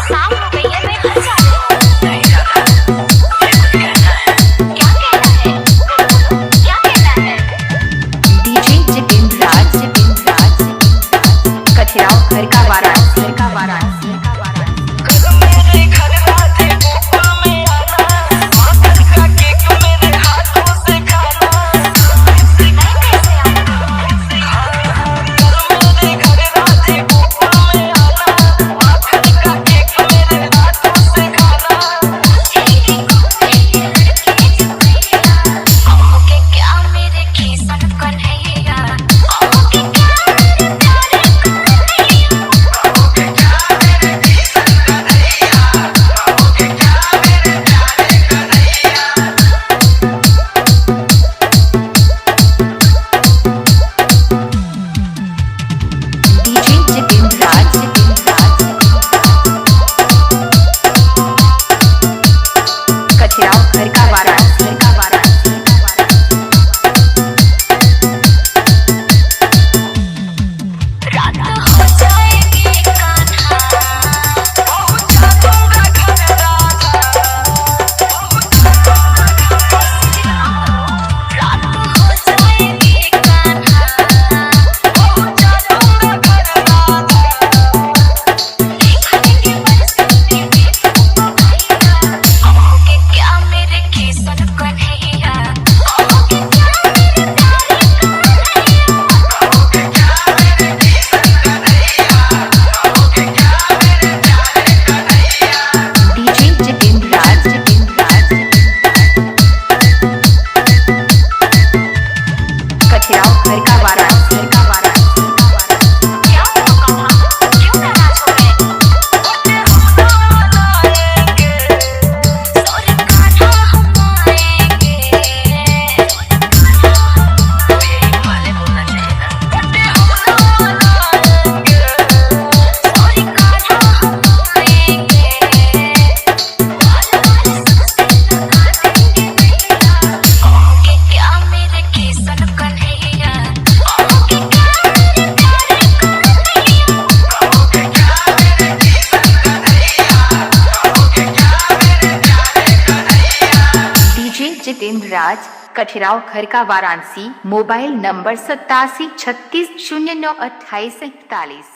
शाम हो गई है, मैं घर जा रही हूँ। नहीं जाना, मुझे कुछ कहना है। क्या कहना है? बोलो, क्या कहना है? डीजे जितेंद्र राज, कठिराव घर का वाराणसी, मेरे घर राधे गोकुल में आना, माखन का केक मेरे हाथों से खाना। मैं कैसे आऊँ? मेरे घर राधे गोकुल में आना, माखन का केक मेरे हाथों से खाना। आओगे क्या मेरे खिसन कन्हैया? आओगे क्या मेरे प्यारे कन्हैया? आओगे क्या मेरे किशन कन्हैया, आओगे क्या मेरे प्यारे कन्हैया। डीजे जितेंद्र राज, कठिराव घर का वाराणसी, रात हो जाएगी कान्हा, पहुंचा दूंगा घर राधा, रात हो जाएगी कान्हा, पहुंचा दूंगा घर राधा। लिखेंगे बरसाती में तुमको भैया। आओगे क्या मेरे खिसन कन्हैया? आओगे क्या मेरे प्यारे कन्हैया? आओगे क्या मेरे किशन कन्हैया, आओगे क्या मेरे प्यारे कन्हैया। डीजे जितेंद्र राज, कठिराव घर का वाराणसी, क्या हुआ कान्हा? क्यों नाराज हो गए? सोरे कान्हा हम आएंगे। वाले बोलना चाहिए ना। सोरे कान्हा हम आएंगे। वाले वाले सांसें लगा देंगे नैया। आओगे क्या मेरे किसन कन्हैया? आओगे क्या मेरे प्यारे कन्हैया? आओगे क्या मेरे किशन कन्हैया, आओगे क्या मेरे प्यारे कन्हैया। डीजे जितेंद्र राज, कठिराव घर का वाराणसी। Mobile number 87 36 09 28 41।